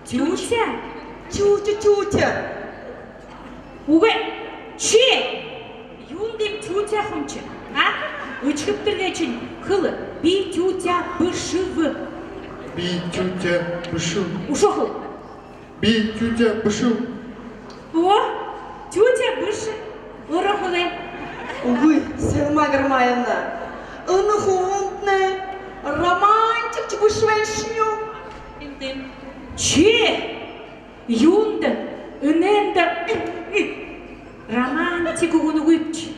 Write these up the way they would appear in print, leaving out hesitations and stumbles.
Тютя? Тютя. Угай, че? Юндем тютя хымчы, а? Учкып тұргачын, хылы, би тютя бышывы. Би тютя бышу. Ушо хыл? Би тютя бышу. О, тютя бышы, ұры хылы. Угы, Селма Гармаевна. Анахонтне, романтик бышвеншню. Че? Юнды, үненді, романтик ұғыны көпчі.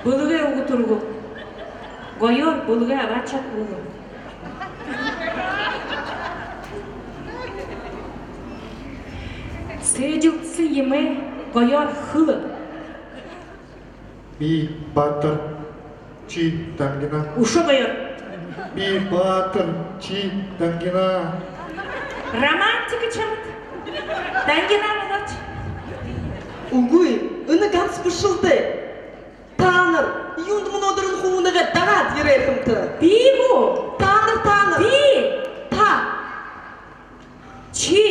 Бұлығы ұғы тұрғы. Гойор бұлығы абачат ұғы. Сөйділтісі емі гойор хылы. Би батыр чи тангина. Ушо гойор. Би батыр чи тангина. Романтика чамыт. Дангина мыдач. Угы, аны ганс бышылды. Таныр, юнд мұнодырын хуыныға дағат ерекімті. Би бұ. Таныр. Би. Та. Чи.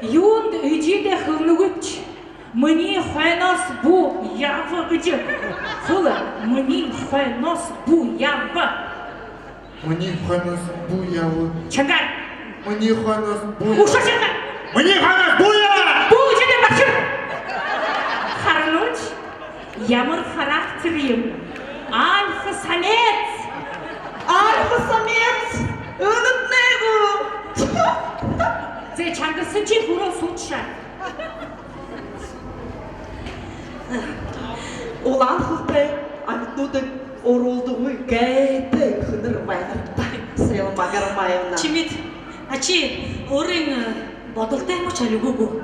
Юнд үйдеде хылны көпчі. Мне хайнас бу явы гыджы. Хылы, мне хайнас бу явы. Мне ханас буявы. Чангай. Мне ханас буявы. Уша чангай. Мне ханас буявы. Бу жеде башыр. Харнуч. Ямыр характерим. Альфа-самец. Альфа-самец. 은ыт내고. Зе чангырсын чи хуро сутша. Olan хылты, амитнуды оролды ғой гәйті хыныр байнырда. Селма Гармаевна. Чимит, ачи, орын бодолтай мо чалугу.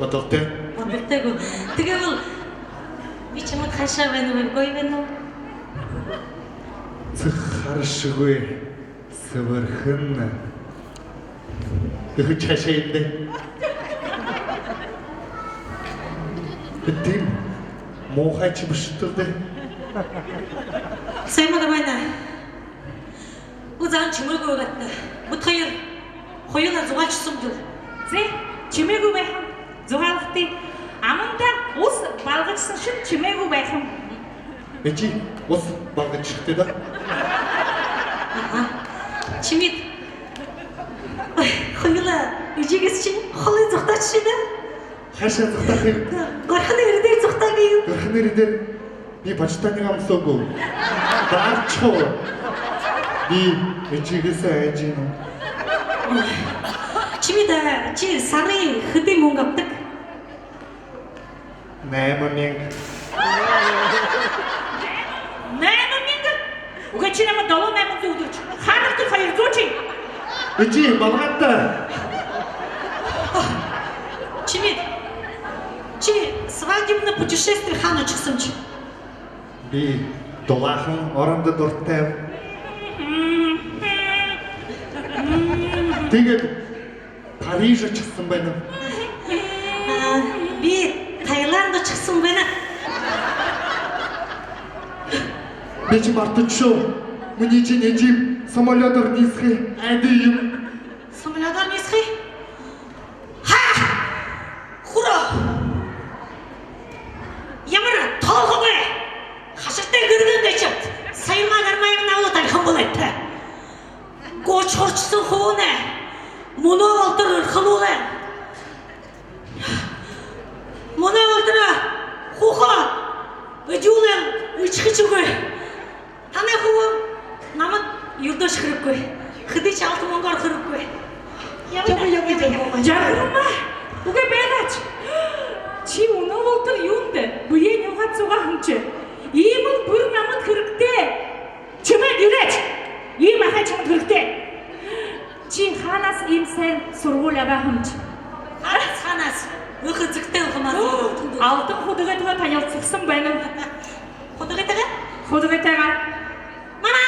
Батырты. Бодолтай го. Тиге бул бичимит хаша бену гой бену. Цыхаршыгы сывырхынна. Гы чашайынды. Биттим. Мохачы бышыттырды. Сайма гармайна. Узан чимой го гатты. Бутхайыр. Хойына зугач сумдул. Зе чимегу байхым. Зуғалықты. Амында осы балғычсын шын чимегу байхым. Эчи, осы балға шықты да. Чимит. Хойына үжегес чин холай зуқтачы да. Хаша зықтақыр. Горханы ирдер зуқтагын. Гырхын эридер. Би бачтанигам согу. Дарчо. Би эчигесе айжину. Чимита, чи сары хыды мунгаптык. Наймаминг. Наймы менді? Угачинама дало наймы зуғдырч. Ханырты хайыр зучи. Эчи, балғатта. Чимит, чи свадебное путешествие хана чықсынчы. Би долахын орамды дұрттайым. Тегет Парижа чықсын бәйні. Би Таиланда чықсын бәні. Бечім артычу. Мнече нечим самолетор низхи әдейім. Самолетар несхи? Ха! Хура! Ямыр толғы бай! Хашыртай көрген дәчіп, сайылма гармайын ауы тайхан болайты. Гоч хорчысын хуыны, мұны алтыр ұрқылуы. Мұны алтыры хуға, өдеулен үчхі көй. Таны хуым, намыт юрдаш қырып көй. Хыдыч алты мұнғар қырып көй. Жарғырма. Уға бәйнач. Чи оны олтыр юнды. Бұйен оғат соға хымчы. Еміл бұр намыт қырықты. Чымы дүреч. Ем аға чымы қырықты. Чи ханас емсен сұрғыл аба хымчы. Ханас, үқі зікті ұқымазы. Алтын құдығы тұға таял сұқсын бәйнім. Құдығы тігі? Құдығы тәға. Мама!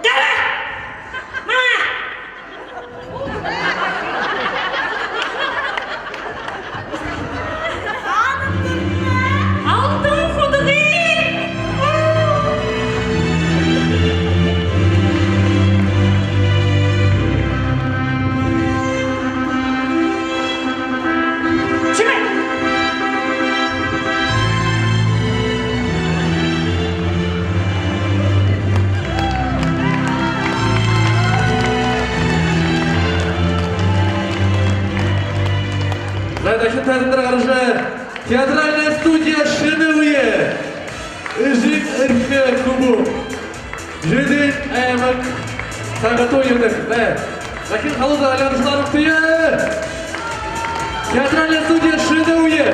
Дәрі! Мама! Алтын құдығы! Байдахин тәзіндір қарышы. Театральная студия «Шиновые». Үжік үркі күбі. Жеден әмік. Сағыт ойындық. Ләкин қалуда аляншыларым түйе. Театральная студия «Шиновые».